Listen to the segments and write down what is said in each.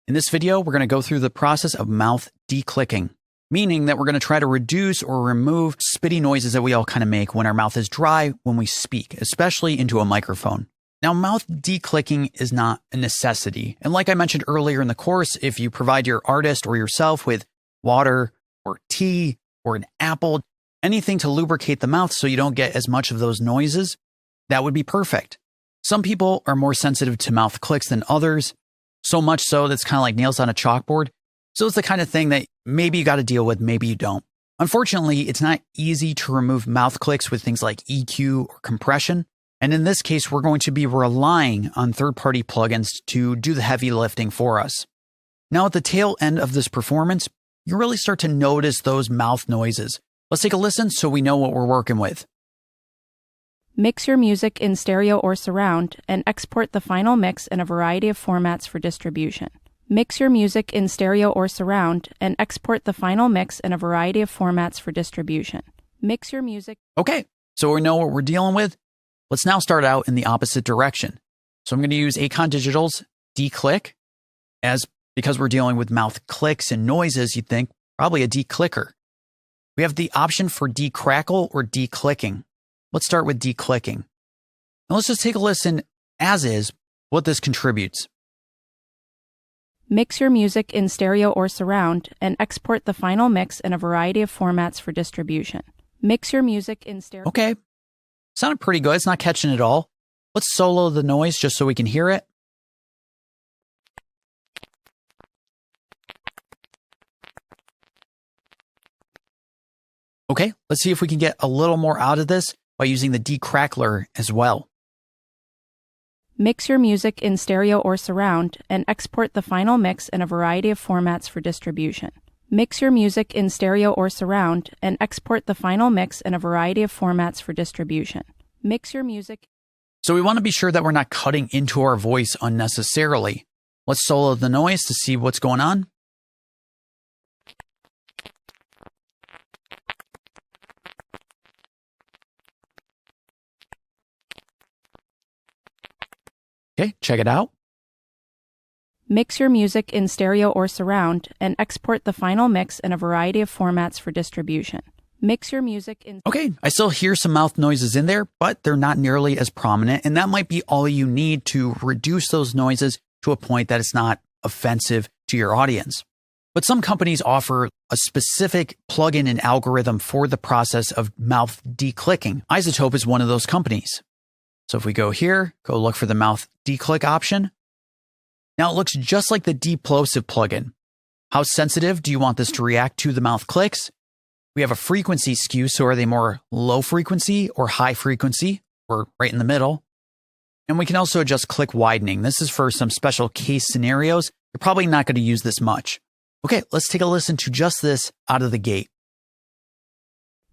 In this video, we're going to go through the process of mouth declicking, meaning that we're going to try to reduce or remove spitty noises that we all kind of make when our mouth is dry when we speak, especially into a microphone. Now, mouth declicking is not a necessity. And like I mentioned earlier in the course, if you provide your artist or yourself with water or tea or an apple, anything to lubricate the mouth so you don't get as much of those noises, that would be perfect. Some people are more sensitive to mouth clicks than others, so much so that's kind of like nails on a chalkboard. So it's the kind of thing that maybe you got to deal with, maybe you don't. Unfortunately, it's not easy to remove mouth clicks with things like EQ or compression. And in this case, we're going to be relying on third-party plugins to do the heavy lifting for us. Now, at the tail end of this performance, you really start to notice those mouth noises. Let's take a listen so we know what we're working with. Mix your music in stereo or surround and export the final mix in a variety of formats for distribution. Mix your music in stereo or surround and export the final mix in a variety of formats for distribution. Mix your music. Okay, so we know what we're dealing with. Let's now start out in the opposite direction. So I'm going to use Acon Digital's declick, as because we're dealing with mouth clicks and noises, you'd think probably a declicker. We have the option for decrackle or declicking. Let's start with declicking. Now let's just take a listen as is what this contributes. Mix your music in stereo or surround and export the final mix in a variety of formats for distribution. Mix your music in stereo. Okay, sounded pretty good. It's not catching it all. Let's solo the noise just so we can hear it. Okay, let's see if we can get a little more out of this by using the decrackler as well. Mix your music in stereo or surround and export the final mix in a variety of formats for distribution. Mix your music in stereo or surround and export the final mix in a variety of formats for distribution. Mix your music. So we want to be sure that we're not cutting into our voice unnecessarily. Let's solo the noise to see what's going on. Okay, check it out. Mix your music in stereo or surround and export the final mix in a variety of formats for distribution. Mix your music in... Okay, I still hear some mouth noises in there, but they're not nearly as prominent, and that might be all you need to reduce those noises to a point that it's not offensive to your audience. But some companies offer a specific plugin and algorithm for the process of mouth declicking. iZotope is one of those companies. So if we go here, go look for the mouth declick option. Now it looks just like the Deplosive plugin. How sensitive do you want this to react to the mouth clicks? We have a frequency skew, so are they more low frequency or high frequency? Or right in the middle. And we can also adjust click widening. This is for some special case scenarios. You're probably not going to use this much. Okay, let's take a listen to just this out of the gate.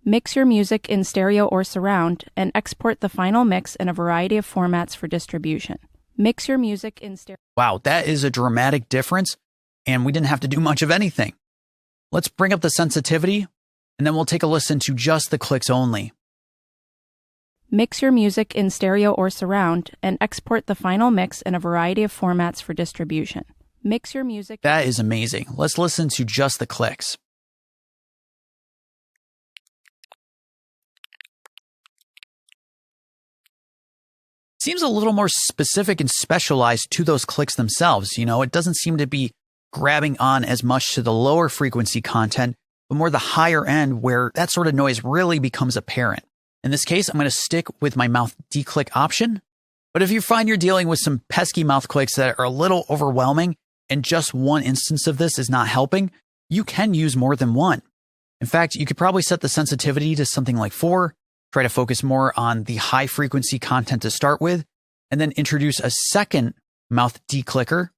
Mix your music in stereo or surround and export the final mix in a variety of formats for distribution. Mix your music in stereo. Wow, that is a dramatic difference, and we didn't have to do much of anything. Let's bring up the sensitivity, and then we'll take a listen to just the clicks only. Mix your music in stereo or surround and export the final mix in a variety of formats for distribution. Mix your music. That is amazing. Let's listen to just the clicks. Seems a little more specific and specialized to those clicks themselves. You know, it doesn't seem to be grabbing on as much to the lower frequency content, but more the higher end where that sort of noise really becomes apparent. In this case, I'm going to stick with my mouth declick option. But if you find you're dealing with some pesky mouth clicks that are a little overwhelming and just one instance of this is not helping, you can use more than one. In fact, you could probably set the sensitivity to something like 4, try to focus more on the high frequency content to start with, and then introduce a second mouth declicker,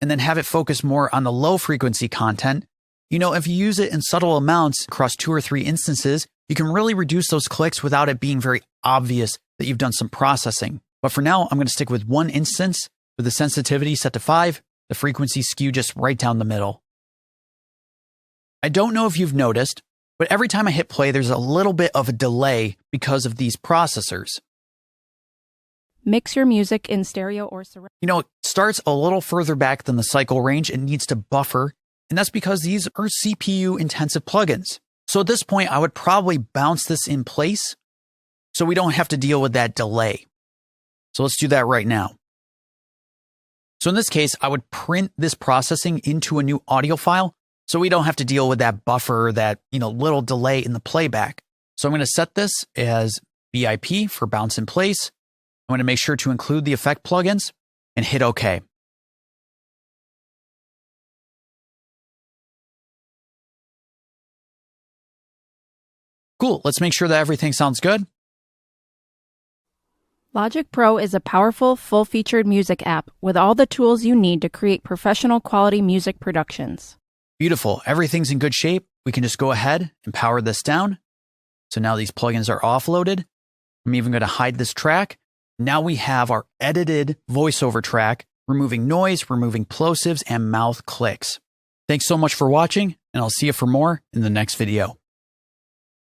and then have it focus more on the low frequency content. You know, if you use it in subtle amounts across 2 or 3 instances, you can really reduce those clicks without it being very obvious that you've done some processing. But for now, I'm going to stick with one instance with the sensitivity set to 5, the frequency skew just right down the middle. I don't know if you've noticed, but every time I hit play, there's a little bit of a delay because of these processors. Mix your music in stereo or surround. It starts a little further back than the cycle range and needs to buffer, and that's because these are CPU intensive plugins. So at this point, I would probably bounce this in place so we don't have to deal with that delay. So let's do that right now. So in this case, I would print this processing into a new audio file so we don't have to deal with that buffer, that little delay in the playback. So I'm going to set this as BIP for bounce in place. I'm going to make sure to include the effect plugins and hit OK. Cool. Let's make sure that everything sounds good. Logic Pro is a powerful, full-featured music app with all the tools you need to create professional quality music productions. Beautiful. Everything's in good shape. We can just go ahead and power this down. So now these plugins are offloaded. I'm even going to hide this track. Now we have our edited voiceover track, removing noise, removing plosives, and mouth clicks. Thanks so much for watching, and I'll see you for more in the next video.